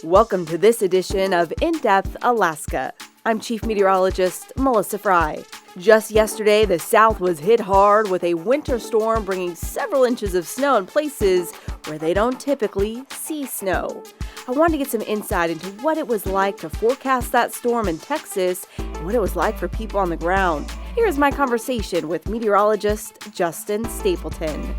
Welcome to this edition of In-Depth Alaska. I'm Chief Meteorologist Melissa Frey. Just yesterday, the South was hit hard with a winter storm bringing several inches of snow in places where they don't typically see snow. I wanted to get some insight into what it was like to forecast that storm in Texas and what it was like for people on the ground. Here's my conversation with meteorologist Justin Stapleton.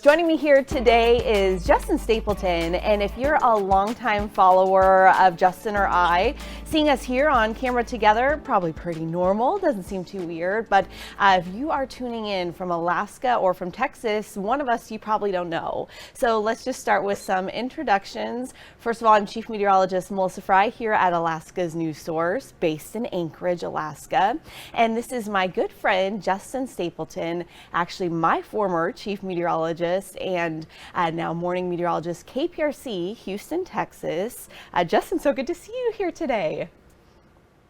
Joining me here today is Justin Stapleton, and if you're a longtime follower of Justin or I, seeing us here on camera together, probably pretty normal, doesn't seem too weird, but if you are tuning in from Alaska or from Texas, one of us you probably don't know. So let's just start with some introductions. First of all, I'm Chief Meteorologist Melissa Frey here at Alaska's news source, based in Anchorage, Alaska, and this is my good friend Justin Stapleton, actually my former Chief Meteorologist and now morning meteorologist KPRC Houston, Texas. Justin, so good to see you here today.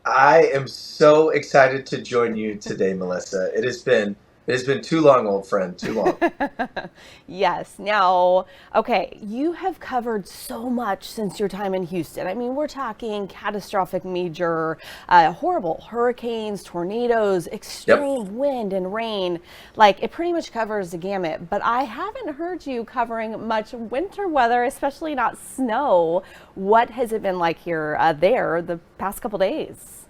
I am so excited to join you today, Melissa. It has been too long, old friend, too long. Yes. Now, okay, you have covered so much since your time in Houston. I mean, we're talking catastrophic, major, horrible hurricanes, tornadoes, extreme wind and rain. Like, it pretty much covers the gamut. But I haven't heard you covering much winter weather, especially not snow. What has it been like here, there, the past couple days?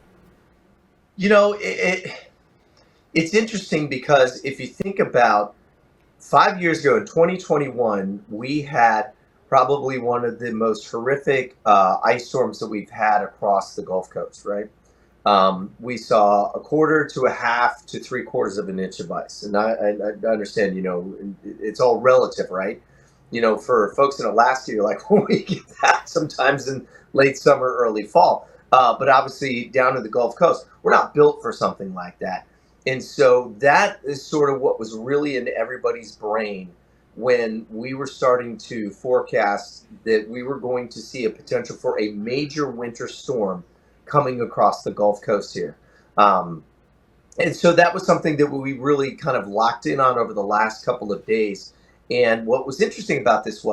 You know, it's interesting because if you think about 5 years ago in 2021, we had probably one of the most horrific ice storms that we've had across the Gulf Coast, right? We saw a quarter to a half to 3/4 of an inch of ice. And I understand, you know, it's all relative, right? You know, for folks in Alaska, you're like, well, we get that sometimes in late summer, early fall. But obviously down to the Gulf Coast, we're not built for something like that. And so that is sort of what was really in everybody's brain when we were starting to forecast that we were going to see a potential for a major winter storm coming across the Gulf Coast here. And so that was something that we really kind of locked in on over the last couple of days. And what was interesting about this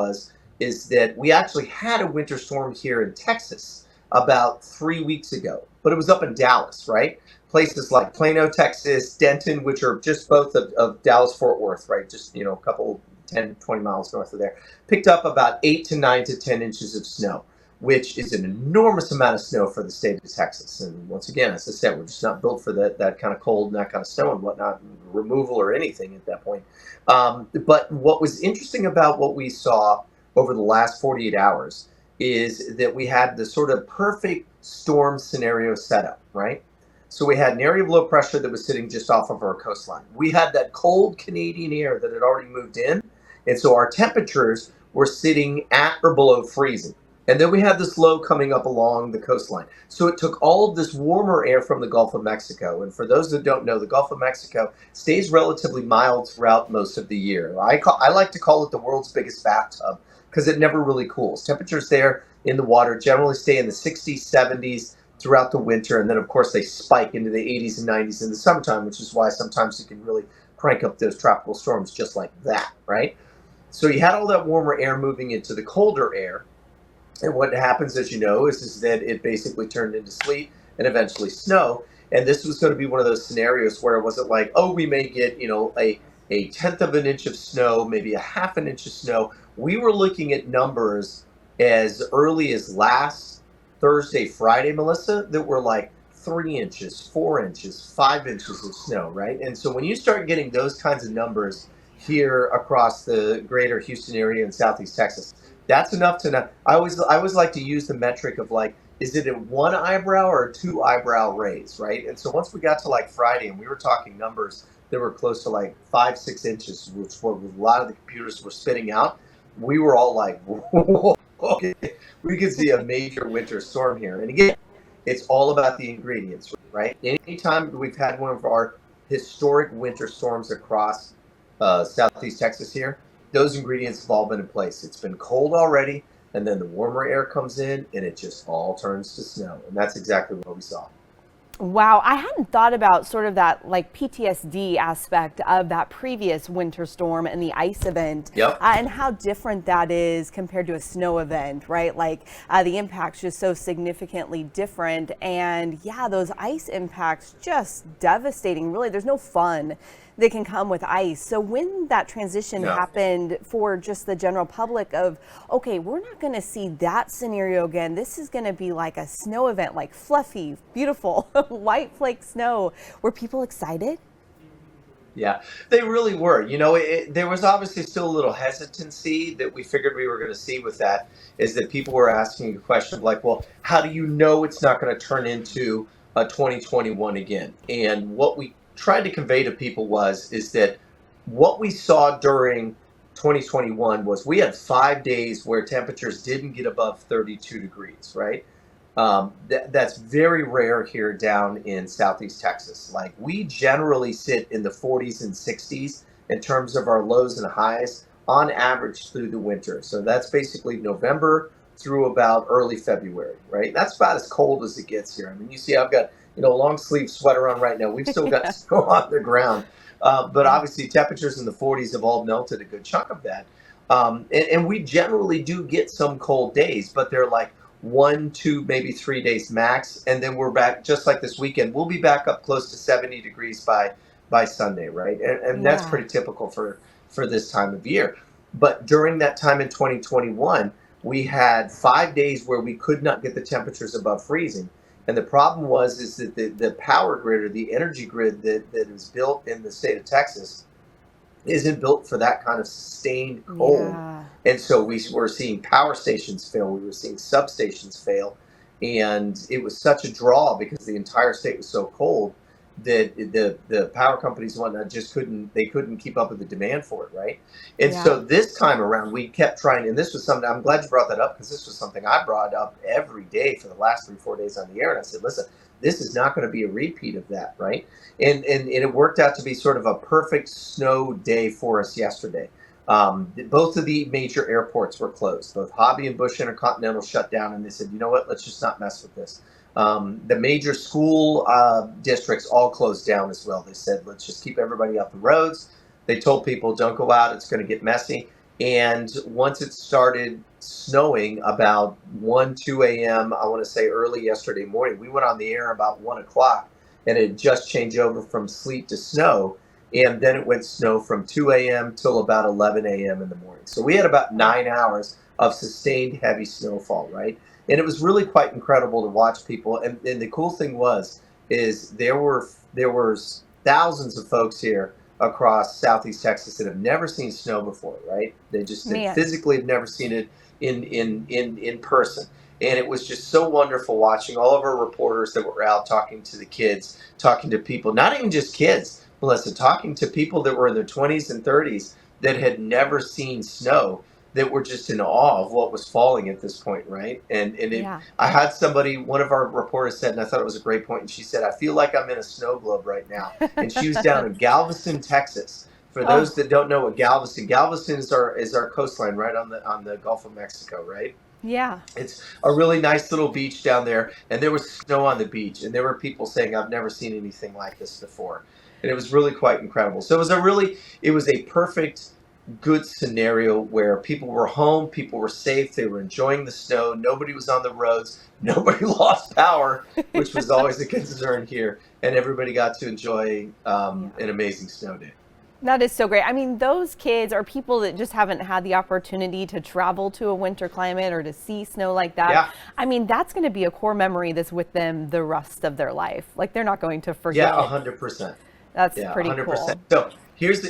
is that we actually had a winter storm here in Texas about 3 weeks ago, but it was up in Dallas, right? Places like Plano, Texas, Denton, which are just both of Dallas-Fort Worth, right? Just, you know, a couple, 10, 20 miles north of there, picked up about 8 to 9 to 10 inches of snow, which is an enormous amount of snow for the state of Texas. And once again, as I said, we're just not built for that kind of cold and that kind of snow and whatnot, removal or anything at that point. But what was interesting about what we saw over the last 48 hours is that we had the sort of perfect storm scenario setup, right? So we had an area of low pressure that was sitting just off of our coastline. We had that cold Canadian air that had already moved in. And so our temperatures were sitting at or below freezing. And then we had this low coming up along the coastline. So it took all of this warmer air from the Gulf of Mexico. And for those that don't know, the Gulf of Mexico stays relatively mild throughout most of the year. I like to call it the world's biggest bathtub because it never really cools. Temperatures there in the water generally stay in the 60s, 70s throughout the winter. And then, of course, they spike into the 80s and 90s in the summertime, which is why sometimes you can really crank up those tropical storms just like that, right? So you had all that warmer air moving into the colder air. And what happens, as you know, is that it basically turned into sleet and eventually snow. And this was going to be one of those scenarios where it wasn't like, oh, we may get, you know, a 1/10 of an inch of snow, maybe a 1/2 an inch of snow. We were looking at numbers as early as last Thursday, Friday, Melissa, that were like 3 inches, 4 inches, 5 inches of snow, right? And so when you start getting those kinds of numbers here across the greater Houston area and Southeast Texas, that's enough to know. I always like to use the metric of like, is it a 1 eyebrow or a 2 eyebrow raise, right? And so once we got to like Friday and we were talking numbers that were close to like 5, 6 inches, which what a lot of the computers were spitting out, we were all like, whoa, okay, we could see a major winter storm here. And again, it's all about the ingredients, right? Anytime we've had one of our historic winter storms across Southeast Texas here, those ingredients have all been in place. It's been cold already, and then the warmer air comes in, and it just all turns to snow. And that's exactly what we saw. Wow, I hadn't thought about sort of that like PTSD aspect of that previous winter storm and the ice event, Yep. and how different that is compared to a snow event, right? Like the impact's just so significantly different. And yeah, those ice impacts just devastating. Really, there's no fun that can come with ice. So when that transition No. happened for just the general public of, okay, we're not going to see that scenario again. This is going to be like a snow event, like fluffy, beautiful white flake snow. Were people excited? Yeah, they really were. There was obviously still a little hesitancy that we figured we were going to see with that, is that people were asking a question of like, well, how do you know it's not going to turn into a 2021 again? And what we tried to convey to people is that what we saw during 2021 was we had 5 days where temperatures didn't get above 32 degrees, right? That's very rare here down in Southeast Texas. Like we generally sit in the 40s and 60s in terms of our lows and highs on average through the winter. So that's basically November through about early February, right? That's about as cold as it gets here. I mean, you see, I've got a long sleeve sweater on right now. We've still got Yeah. snow on the ground, but Yeah. obviously temperatures in the 40s have all melted a good chunk of that. And we generally do get some cold days, but they're like 1, 2, maybe 3 days max, and then we're back. Just like this weekend, we'll be back up close to 70 degrees by Sunday, right? And that's Yeah. pretty typical for this time of year. But during that time in 2021, we had 5 days where we could not get the temperatures above freezing. And the problem is that the power grid, or the energy grid that is built in the state of Texas, isn't built for that kind of sustained cold. Yeah. And so we were seeing power stations fail, we were seeing substations fail. And it was such a draw because the entire state was so cold that the power companies and whatnot just couldn't keep up with the demand for it, right? And Yeah. so this time around, we kept trying, and this was something, I'm glad you brought that up, because this was something I brought up every day for the last 3, 4 days on the air. And I said, listen, this is not going to be a repeat of that, right? And it worked out to be sort of a perfect snow day for us yesterday. Both of the major airports were closed. Both Hobby and Bush Intercontinental shut down, and they said, you know what, let's just not mess with this. The major school districts all closed down as well. They said, let's just keep everybody off the roads. They told people, don't go out, it's going to get messy. And once it started snowing about 1, 2 a.m., I want to say early yesterday morning, we went on the air about 1 o'clock, and it just changed over from sleet to snow. And then it went snow from 2 a.m. till about 11 a.m. in the morning. So we had about 9 hours of sustained heavy snowfall, right? And it was really quite incredible to watch people. And the cool thing is there were thousands of folks here across Southeast Texas that have never seen snow before, right? They Man. physically have never seen it in person. And it was just so wonderful watching all of our reporters that were out talking to the kids, talking to people, not even just kids, Melissa, talking to people that were in their 20s and 30s that had never seen snow, that were just in awe of what was falling at this point, right? Yeah. I had somebody, one of our reporters said, and I thought it was a great point, and she said, I feel like I'm in a snow globe right now. And she was down in Galveston, Texas. For Oh, those that don't know what Galveston is our coastline right on the Gulf of Mexico, right? yeah. It's a really nice little beach down there, and there was snow on the beach, and there were people saying, I've never seen anything like this before. And it was really quite incredible. So it was a perfect, good scenario where people were home, people were safe, they were enjoying the snow, nobody was on the roads, nobody lost power, which was always a concern here, and everybody got to enjoy Yeah. an amazing snow day. That is so great. I mean, those kids are people that just haven't had the opportunity to travel to a winter climate or to see snow like that. Yeah. I mean, that's going to be a core memory that's with them the rest of their life. Like they're not going to Yeah, forget. 100%. That's Yeah, pretty 100%. cool. So here's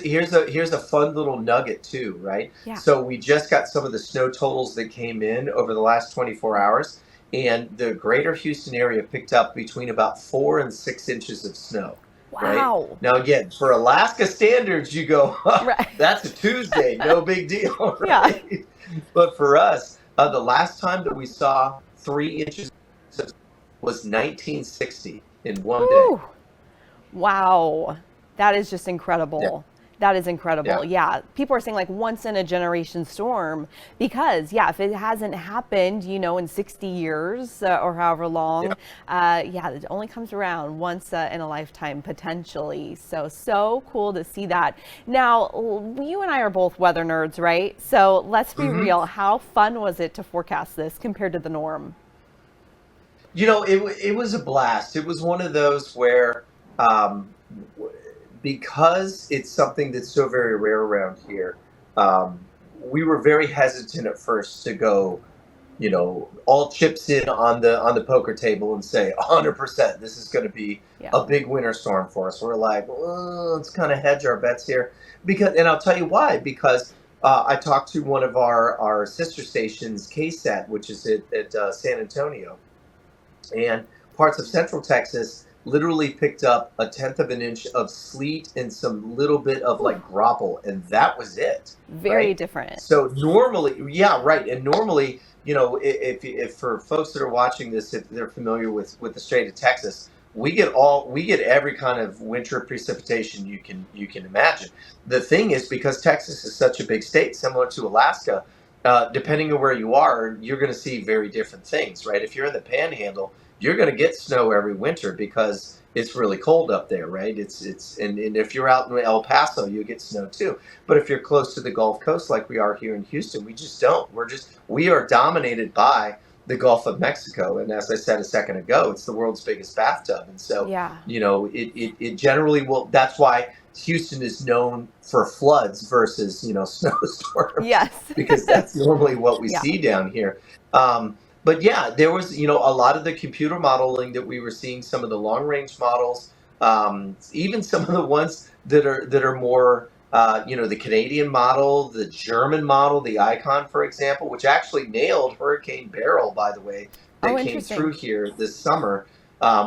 a fun little nugget too, right? Yeah. So we just got some of the snow totals that came in over the last 24 hours, and the greater Houston area picked up between about 4 and 6 inches of snow, right? Wow. Now again, for Alaska standards, you go, "Huh, Right. that's a Tuesday, no big deal," Yeah. right? But for us, the last time that we saw 3 inches was 1960 in one day. Woo. Wow. That is just Yeah. incredible. That is incredible. Yeah. Yeah. People are saying like once in a generation storm because, yeah, if it hasn't happened, in 60 years or however long, Yeah. yeah, it only comes around once in a lifetime potentially. So cool to see that. Now, you and I are both weather nerds, right? So let's be hmm real. How fun was it to forecast this compared to the norm? it was a blast. It was one of those where, um, because it's something that's so very rare around here, um, we were very hesitant at first to go, all chips in on the poker table and say 100% this is going to be Yeah. a big winter storm for us. We're like, well, let's kind of hedge our bets here and I'll tell you why. Because I talked to one of our sister stations, KSAT, which is at San Antonio, and parts of central Texas literally picked up a tenth of an inch of sleet and some little bit of Whew, like graupel, and that was it, very right? different. So normally, yeah, right, and normally, if for folks that are watching this, if they're familiar with the state of Texas, we get every kind of winter precipitation you can imagine. The thing is, because Texas is such a big state, similar to Alaska, depending on where you are, you're going to see very different things, right? If you're in the Panhandle, you're going to get snow every winter because it's really cold up there, right? And if you're out in El Paso, you get snow too. But if you're close to the Gulf Coast, like we are here in Houston, we just don't. We are dominated by the Gulf of Mexico, and as I said a second ago, it's the world's biggest bathtub, and so Yeah. it generally will. That's why Houston is known for floods versus snowstorms, Yes. because that's normally what we Yeah. see down here. But yeah, there was a lot of the computer modeling that we were seeing, some of the long range models, even some of the ones that are more the Canadian model, the German model, the Icon, for example, which actually nailed Hurricane Beryl, by the way, Oh, that came through interesting. here this summer,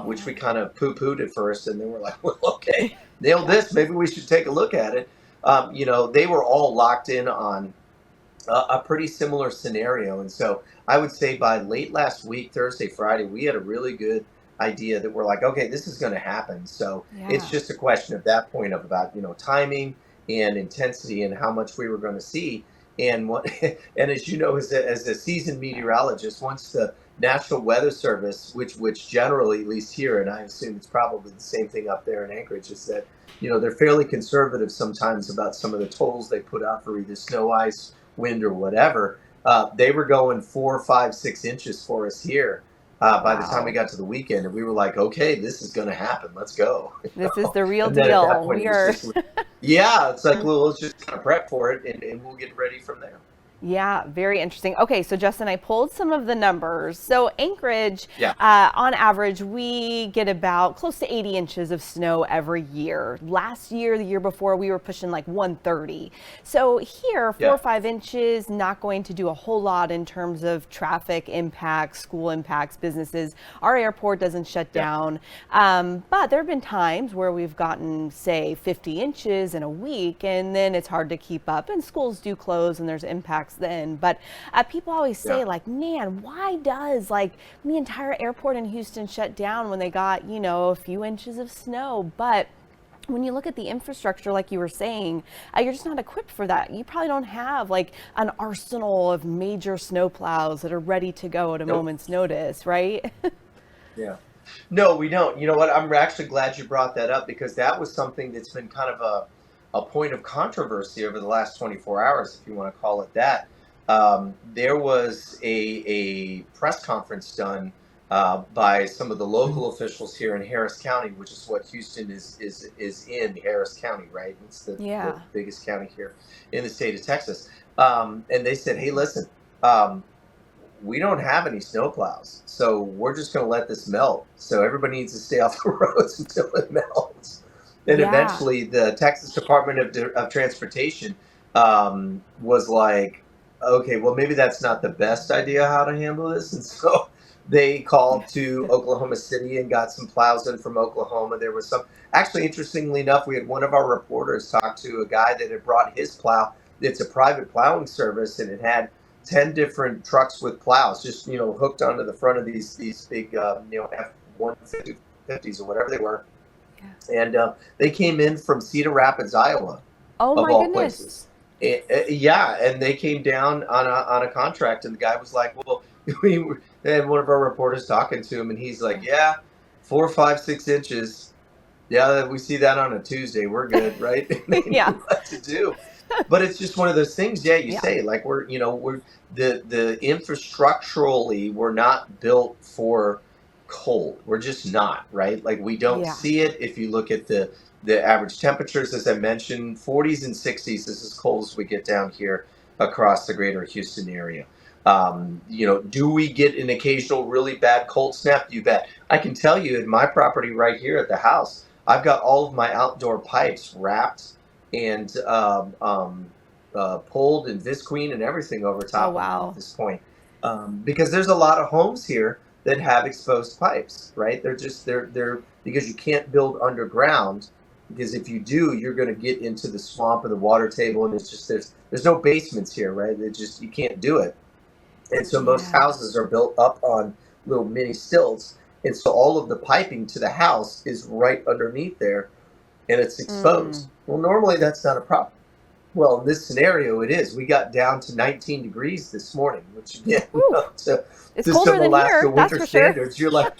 which Yeah. we kind of poo-pooed at first, and then we're like, well, okay, nailed Yeah. this. Maybe we should take a look at it. They were all locked in on a pretty similar scenario. And so I would say by late last week, Thursday, Friday, we had a really good idea that we're like, okay, this is going to happen. So it's Yeah. just a question at that point of about, timing and intensity and how much we were going to see. And what, and as you know, as a seasoned meteorologist, once the National Weather Service, which generally, at least here, and I assume it's probably the same thing up there in Anchorage, is that they're fairly conservative sometimes about some of the totals they put out for either snow, ice, wind, or whatever. They were going 4, 5, 6 inches for us here by the time we Wow. got to the weekend, and we were like, okay, this is going to happen. Let's go. This is the real And then at that deal. point, We it was are. just, yeah, it's like, well, let's just kind of prep for it, and we'll get ready from there. Yeah, very interesting. Okay, so Justin, I pulled some of the numbers. So Anchorage, Yeah, on average, we get about close to 80 inches of snow every year. Last year, the year before, we were pushing like 130. So here, four yeah, or 5 inches, not going to do a whole lot in terms of traffic impacts, school impacts, businesses. Our airport doesn't shut yeah. down. But there have been times where we've gotten, say, 50 inches in a week, and then it's hard to keep up, and schools do close, and there's impacts then. But people always say, Yeah. like, man, why does like the entire airport in Houston shut down when they got, a few inches of snow? But when you look at the infrastructure, like you were saying, you're just not equipped for that. You probably don't have like an arsenal of major snowplows that are ready to go at a Nope. moment's notice, right? Yeah. No, we don't. You know what? I'm actually glad you brought that up, because that was something that's been kind of a point of controversy over the last 24 hours, if you want to call it that. There was a press conference done by some of the local officials here in Harris County, which is what Houston is in, Harris County, right? It's the Yeah. biggest county here in the state of Texas. And they said, hey, listen, um, we don't have any snowplows, so we're just going to let this melt. So everybody needs to stay off the roads until it melts. And Yeah. eventually, the Texas Department of Transportation was like, okay, well, maybe that's not the best idea how to handle this. And so they called to Oklahoma City and got some plows in from Oklahoma. There was some, actually, interestingly enough, we had one of our reporters talk to a guy that had brought his plow. It's a private plowing service, and it had 10 different trucks with plows just hooked onto the front of these big F-150s or whatever they were. Yeah. And they came in from Cedar Rapids, Iowa. Oh of my all goodness. places. Yeah, and they came down on a contract, and the guy was like, "Well," they had one of our reporters talking to him, and he's like, Yeah. "Yeah, 4, 5, 6 inches. Yeah, we see that on a Tuesday. We're good, right?" And they Yeah. knew what to do. But it's just one of those things. Yeah, you Yeah. say like we're the infrastructurally we're not built for cold. We're just not, right? Like we don't Yeah. see it. If you look at the average temperatures, as I mentioned, 40s and 60s is as cold as we get down here across the greater Houston area. Do we get an occasional really bad cold snap? You bet. I can tell you, in my property right here at the house, I've got all of my outdoor pipes wrapped and pulled and visqueen and everything over Oh top of them at wow. this point, because there's a lot of homes here that have exposed pipes, right? They're because you can't build underground, because if you do, you're going to get into the swamp and the water table, and it's just there's no basements here, right? It just you can't do it, and so most Yeah. houses are built up on little mini stilts, and so all of the piping to the house is right underneath there, and it's exposed. Mm. Well, normally that's not a problem. Well, in this scenario, it is. We got down to 19 degrees this morning, which again, Whew. It's to some colder than Alaska here, that's winter for sure. standards, you're like,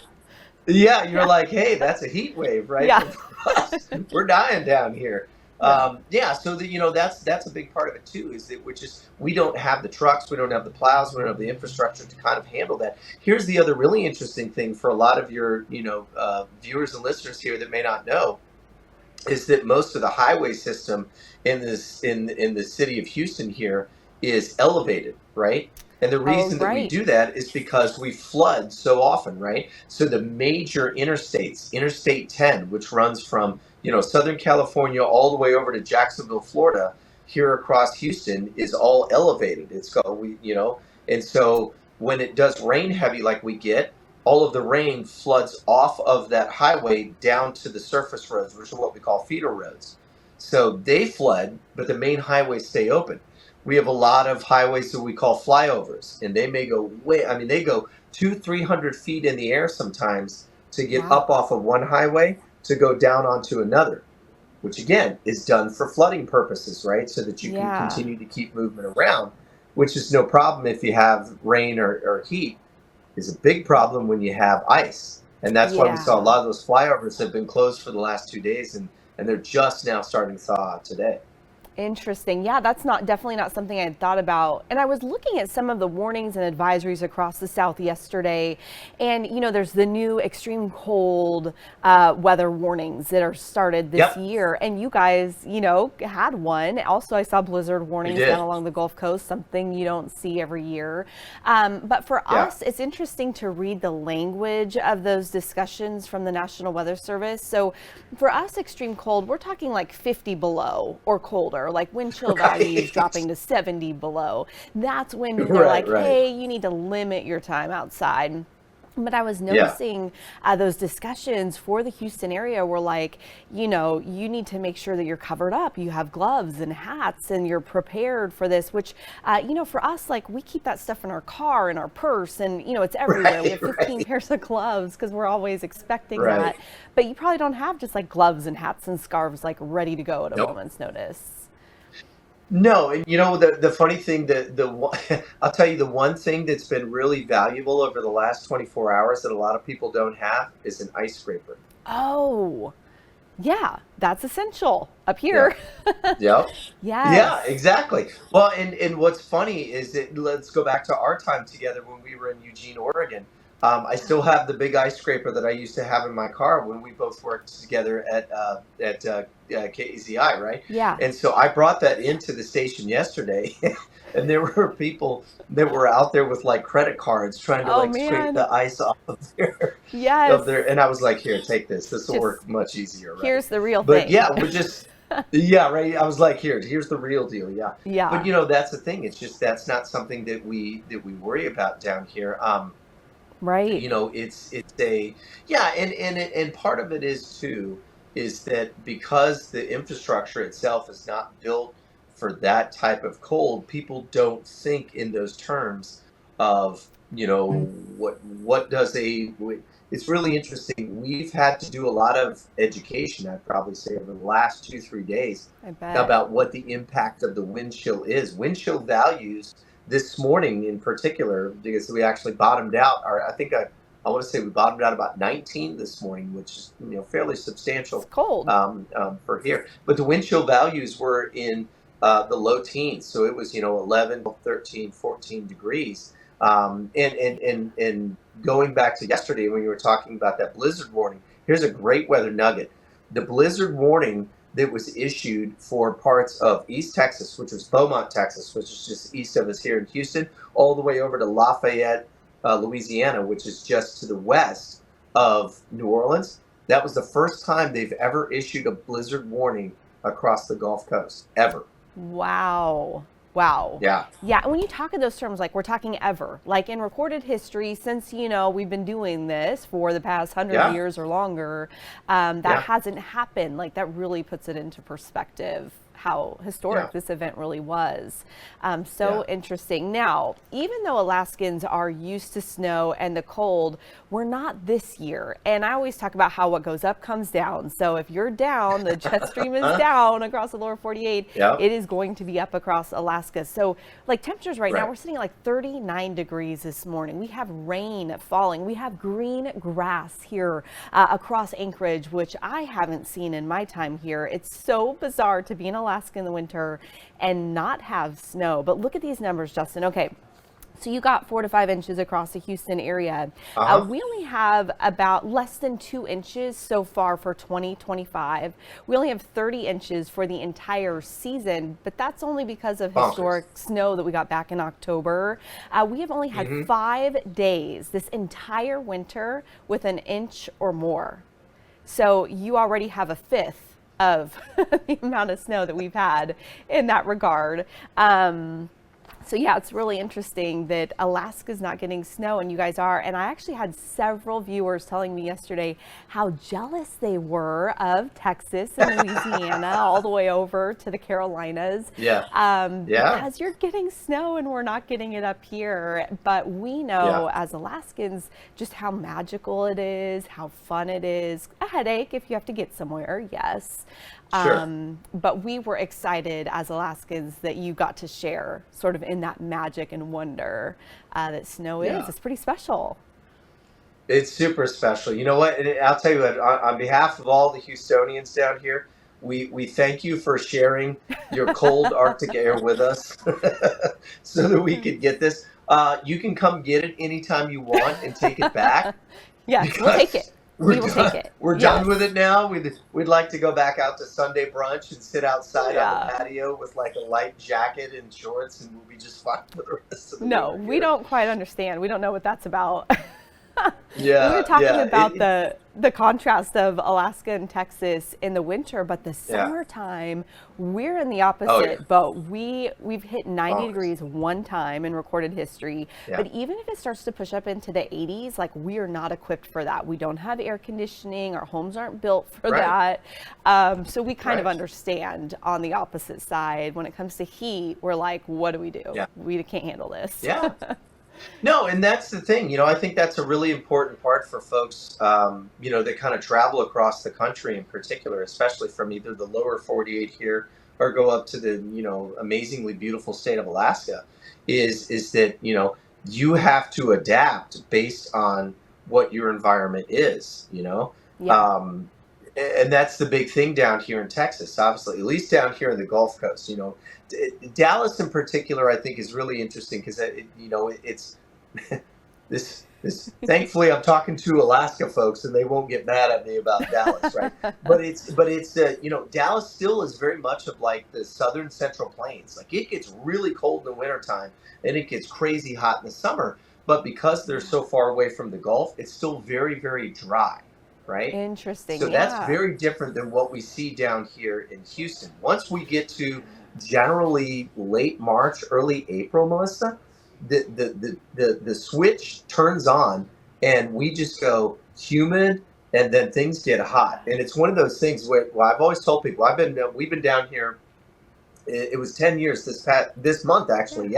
yeah, you're Yeah. like, hey, that's a heat wave, right? Yeah. But for us, we're dying down here. Yeah. Yeah, so that's a big part of it too. Is that we don't have the trucks, we don't have the plows, we don't have the infrastructure to kind of handle that. Here's the other really interesting thing for a lot of your viewers and listeners here that may not know, is that most of the highway system in the city of Houston here is elevated, right? And the Oh, reason that we right. do that is because we flood so often, right? So the major interstates, Interstate 10, which runs from Southern California all the way over to Jacksonville, Florida, here across Houston, is all elevated. It's got and so when it does rain heavy like we get, all of the rain floods off of that highway down to the surface roads, which are what we call feeder roads. So they flood, but the main highways stay open. We have a lot of highways that we call flyovers, and they may go they go 200-300 feet in the air sometimes to get Wow. up off of one highway to go down onto another, which again is done for flooding purposes, right? So that you can Yeah. continue to keep movement around, which is no problem if you have rain or heat, is a big problem when you have ice. And that's why we saw a Yeah. lot of those flyovers have been closed for the last 2 days, and they're just now starting to thaw out today. Interesting. Yeah, that's definitely not something I had thought about. And I was looking at some of the warnings and advisories across the South yesterday. And, there's the new extreme cold weather warnings that are started this Yep, year. And you guys, had one. Also, I saw blizzard we warnings down did. along the Gulf Coast, something you don't see every year. But for Yeah. us, it's interesting to read the language of those discussions from the National Weather Service. So for us, extreme cold, we're talking like 50 below or colder, like wind chill values Right. dropping to 70 below. That's when they're Right, like, right. hey, you need to limit your time outside. But I was Yeah. noticing those discussions for the Houston area were like, you need to make sure that you're covered up. You have gloves and hats and you're prepared for this, which, for us, like we keep that stuff in our car, in our purse, and, it's everywhere. We Right, have 15 right, pairs of gloves because we're always expecting that. right. But you probably don't have just like gloves and hats and scarves like ready to go at a Nope. moment's notice. No, and the funny thing that I'll tell you, the one thing that's been really valuable over the last 24 hours that a lot of people don't have is an ice scraper. Oh, yeah, that's essential up Yeah. here. Yep. Yeah, Yes. exactly. Well, and what's funny is that, let's go back to our time together when we were in Eugene, Oregon. I still have the big ice scraper that I used to have in my car when we both worked together at KEZI, right? Yeah. And so I brought that into the station yesterday, and there were people that were out there with like credit cards trying to Oh like scrape man. the ice off of Yes. and I was like, here, take this. This will Just work much easier, right? here's the real But thing. yeah, yeah, right. I was like, here's the real deal. Yeah. But Yeah. that's the thing. It's just that's not something that we worry about down here. Right. It's a yeah, and part of it is too, is that because the infrastructure itself is not built for that type of cold, people don't think in those terms of what does it's really interesting. We've had to do a lot of education, I'd probably say, over the last 2, 3 days I bet. about what the impact of the wind chill is. Wind chill values this morning in particular, because we actually bottomed out, or I want to say we bottomed out about 19 this morning, which is fairly It's substantial cold. for here. But the wind chill values were in the low teens, so it was 11, 13, 14 degrees. And going back to yesterday when you were talking about that blizzard warning, here's a great weather nugget. The blizzard warning that was issued for parts of East Texas, which was Beaumont, Texas, which is just east of us here in Houston, all the way over to Lafayette, Louisiana, which is just to the west of New Orleans. That was the first time they've ever issued a blizzard warning across the Gulf Coast, ever. Wow. Wow. Yeah. Yeah. And when you talk in those terms, like we're talking ever, like in recorded history, since, we've been doing this for the past 100 Yeah. years or longer, that hasn't happened. Like that really puts it into perspective how historic this event really was. So interesting. Now, even though Alaskans are used to snow and the cold, we're not this year. And I always talk about how what goes up comes down. So if you're down, the jet stream is down across the lower 48, it is going to be up across Alaska. So like temperatures right now, we're sitting at like 39 degrees this morning. We have rain falling. We have green grass here across Anchorage, which I haven't seen in my time here. It's so bizarre to be in Alaska in the winter and not have snow. But look at these numbers, Justin. Okay. So you got 4 to 5 inches across the Houston area. We only have about less than 2 inches so far for 2025. We only have 30 inches for the entire season, but that's only because of historic snow that we got back in October. We have only had 5 days this entire winter with an inch or more. So you already have a fifth of the amount of snow that we've had in that regard. So yeah, it's really interesting that Alaska's not getting snow and you guys are. And I actually had several viewers telling me yesterday how jealous they were of Texas and Louisiana all the way over to the Carolinas. Because you're getting snow and we're not getting it up here. But we know as Alaskans just how magical it is, how fun it is. A headache if you have to get somewhere, yes. But we were excited as Alaskans that you got to share sort of in that magic and wonder that snow is. It's pretty special. It's super special. You know what? And I'll tell you what, on behalf of all the Houstonians down here, we thank you for sharing your cold Arctic air with us so that we could get this. You can come get it anytime you want and take it back. Yes, we'll take it. We will take it. We're done with it now. We'd like to go back out to Sunday brunch and sit outside on the patio with like a light jacket and shorts, and we'll be just fine for the rest of the No, winter we here. don't quite understand. We don't know what that's about. We Yeah, were talking yeah. about the contrast of Alaska and Texas in the winter, but the summertime, we're in the opposite boat. We've hit 90 degrees one time in recorded history, but even if it starts to push up into the 80s, like we are not equipped for that. We don't have air conditioning. Our homes aren't built for that. So we kind of understand on the opposite side. When it comes to heat, we're like, what do? We can't handle this. Yeah. No, and that's the thing. I think that's a really important part for folks, that kind of travel across the country in particular, especially from either the lower 48 here or go up to the, amazingly beautiful state of Alaska, is that, you have to adapt based on what your environment is, and that's the big thing down here in Texas, obviously, at least down here in the Gulf Coast. Dallas in particular, I think, is really interesting because it's this. Thankfully, I'm talking to Alaska folks, and they won't get mad at me about Dallas, right? But it's Dallas still is very much of like the southern Central Plains. Like it gets really cold in the wintertime, and it gets crazy hot in the summer. But because they're so far away from the Gulf, it's still very, very dry. Right? Interesting. So that's very different than what we see down here in Houston. Once we get to generally late March, early April, Melissa, the switch turns on and we just go humid and then things get hot. And it's one of those things where I've always told people we've been down here. It was 10 years this month actually.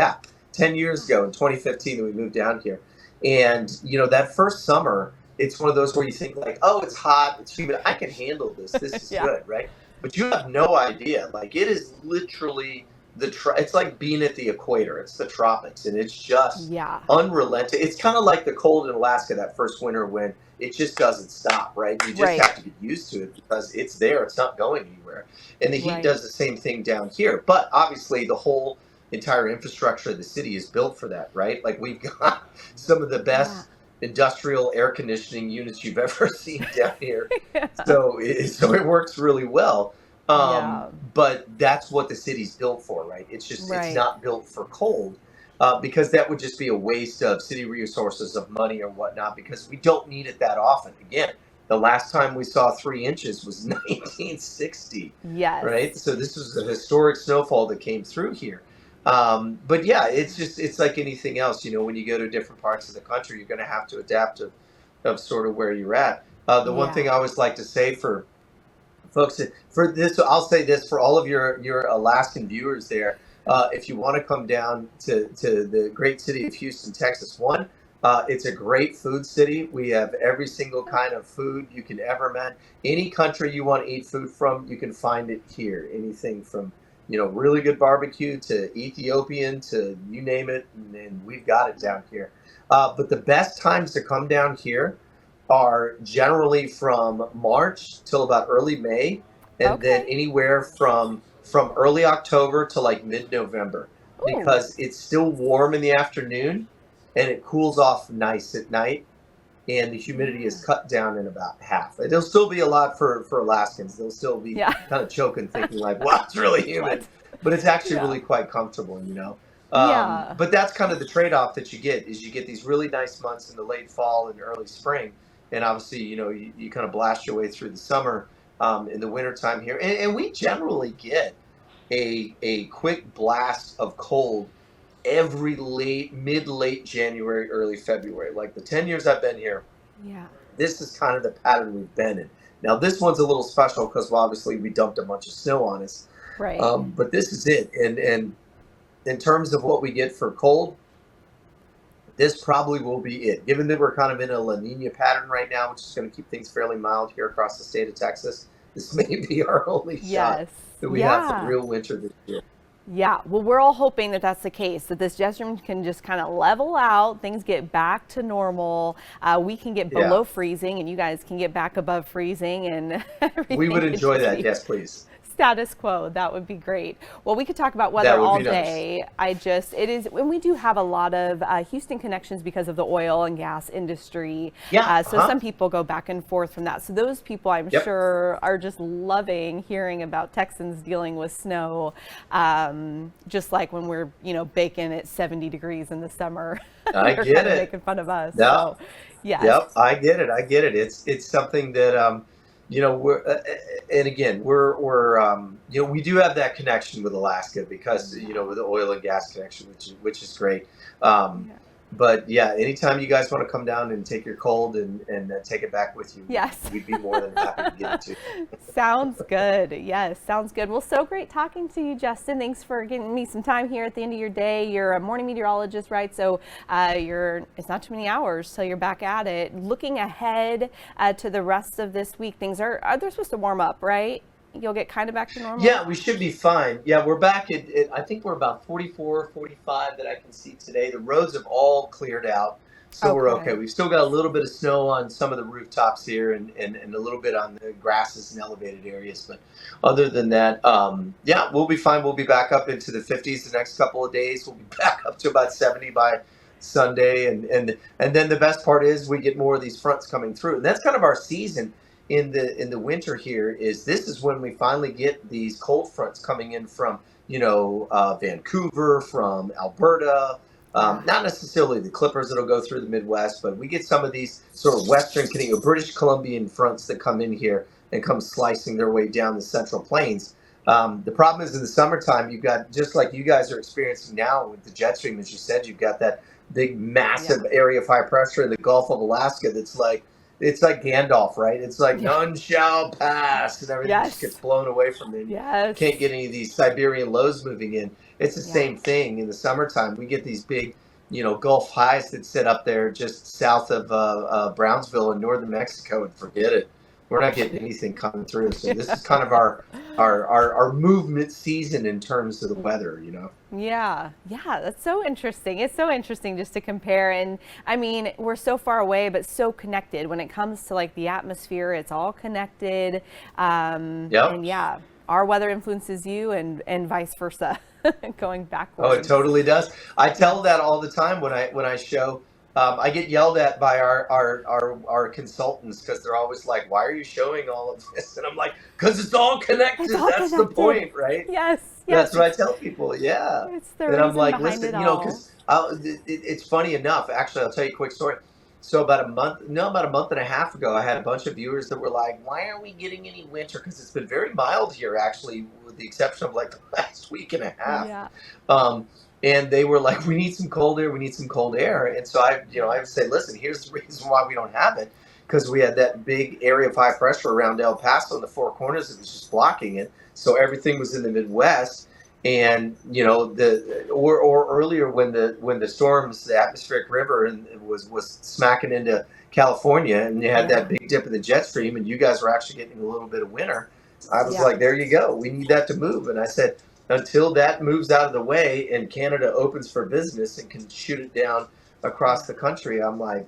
10 years ago in 2015 that we moved down here. And that first summer, it's one of those where you think like, oh, it's hot, it's humid, I can handle this. This is Yeah. good, right? But you have no idea. Like it is literally it's like being at the equator. It's the tropics, and it's just Yeah. unrelenting. It's kind of like the cold in Alaska that first winter when it just doesn't stop, right? You just Right. have to get used to it because it's there. It's not going anywhere. And the heat Right. does the same thing down here. But obviously, the whole entire infrastructure of the city is built for that, right? Like we've got some of the Yeah. best industrial air conditioning units you've ever seen down here. Yeah. So it works really well. Yeah. But that's what the city's built for, right? It's Right. not built for cold, because that would just be a waste of city resources of money or whatnot, because we don't need it that often. Again, the last time we saw 3 inches was 1960, Yes. right? So this was a historic snowfall that came through here. But yeah, it's like anything else. When you go to different parts of the country, you're going to have to adapt of sort of where you're at. The one thing Yeah. I always like to say for folks, for this, I'll say this for all of your Alaskan viewers there. If you want to come down to the great city of Houston, Texas, it's a great food city. We have every single kind of food you can ever imagine. Any country you want to eat food from, you can find it here. Anything from really good barbecue to Ethiopian to you name it, and we've got it down here. But the best times to come down here are generally from March till about early May, and then Okay. anywhere from early October to like mid-November, Ooh. because it's still warm in the afternoon and it cools off nice at night, and the humidity is Yeah. cut down in about half. There'll still be a lot for Alaskans. They'll still be Yeah. kind of choking, thinking like, "Wow, it's really humid," What? but it's actually Yeah. really quite comfortable. Yeah. But that's kind of the trade-off that you get these really nice months in the late fall and early spring, and obviously, you kind of blast your way through the summer, in the wintertime here, and we generally get a quick blast of cold every late January, early February. Like the 10 years I've been here, Yeah. this is kind of the pattern we've been in. Now, this one's a little special because, well, obviously we dumped a bunch of snow on us. Right. But this is it. And in terms of what we get for cold, this probably will be it. Given that we're kind of in a La Nina pattern right now, which is going to keep things fairly mild here across the state of Texas, this may be our only shot Yes. that we have for Yeah. real winter this year. Yeah, well, we're all hoping that that's the case, that this jet stream can just kind of level out, things get back to normal, we can get Yeah, below freezing, and you guys can get back above freezing, and we everything would can enjoy just that. be Yes, please. status quo. That would be great. Well, we could talk about weather That would all be nice. day. It is, when we do have a lot of Houston connections because of the oil and gas industry. Yeah. So some people go back and forth from that. So those people, I'm Yep. sure, are just loving hearing about Texans dealing with snow, just like when we're, baking at 70 degrees in the summer. I They're get kind of it. making fun of us. Yeah. So, yes. Yep, I get it. I get it. It's something that we're and again we do have that connection with Alaska because with the oil and gas connection, which is great. Um, Yeah. but yeah, anytime you guys want to come down and take your cold and take it back with you, Yes. we'd be more than happy to give it to you. Sounds good. Yes, sounds good. Well, so great talking to you, Justin. Thanks for giving me some time here at the end of your day. You're a morning meteorologist, right? So it's not too many hours till you're back at it. Looking ahead to the rest of this week, things are they're supposed to warm up, right? You'll get kind of back to normal. Yeah, we should be fine. Yeah, we're back I think we're about 44, 45 that I can see today. The roads have all cleared out, so we're okay. Okay. We've still got a little bit of snow on some of the rooftops here and a little bit on the grasses and elevated areas. But other than that, yeah, we'll be fine. We'll be back up into the 50s the next couple of days. We'll be back up to about 70 by Sunday. And then the best part is we get more of these fronts coming through. And that's kind of our season in the winter here. This is when we finally get these cold fronts coming in from Vancouver, from Alberta, Yeah. not necessarily the Clippers that'll go through the Midwest, but we get some of these sort of Western Canadian, British Columbian fronts that come in here and come slicing their way down the Central Plains. The problem is in the summertime, you've got, just like you guys are experiencing now with the jet stream, as you said, you've got that big, Yeah. massive area of high pressure in the Gulf of Alaska that's like, it's like Gandalf, right? It's like Yeah. none shall pass, and everything just gets Yes. blown away from it. You Yes. can't get any of these Siberian lows moving in. It's the Yeah. same thing in the summertime. We get these big Gulf highs that sit up there just south of Brownsville in northern Mexico, and forget it. We're not getting anything coming through. So this is kind of our movement season in terms of the weather. Yeah, that's so interesting. It's so interesting just to compare. And I mean, we're so far away, but so connected when it comes to like the atmosphere. It's all connected. Yep. And yeah, our weather influences you and vice versa. Going backwards. Oh, it totally does. I tell that all the time when I show. I get yelled at by our consultants because they're always like, "Why are you showing all of this?" And I'm like, "Because it's all connected. That's the point, right?" Yes. That's what I tell people. Yeah. It's the And I'm reason like, behind listen, it all. because it's funny enough. Actually, I'll tell you a quick story. So about a month and a half ago, I had a bunch of viewers that were like, "Why aren't we getting any winter?" Because it's been very mild here, actually, with the exception of like the last week and a half. Yeah. And they were like, "We need some cold air. We need some cold air." And so I would say, "Listen, here's the reason why we don't have it, because we had that big area of high pressure around El Paso in the Four Corners that was just blocking it. So everything was in the Midwest, and or earlier when the storms, the atmospheric river, and was smacking into California, and you had that big dip in the jet stream, and you guys were actually getting a little bit of winter. I was like, there you go. We need that to move." And I said, until that moves out of the way and Canada opens for business and can shoot it down across the country, I'm like,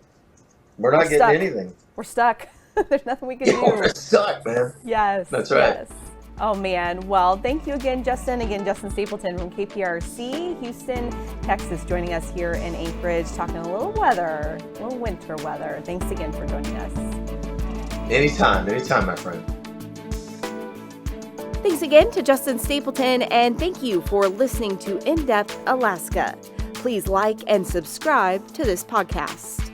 we're not getting anything. We're stuck. There's nothing we can do. We're stuck, man. Yes. That's right. Yes. Oh, man. Well, thank you again, Justin. Again, Justin Stapleton from KPRC, Houston, Texas, joining us here in Anchorage, talking a little weather, a little winter weather. Thanks again for joining us. Anytime, my friend. Thanks again to Justin Stapleton, and thank you for listening to In Depth Alaska. Please like and subscribe to this podcast.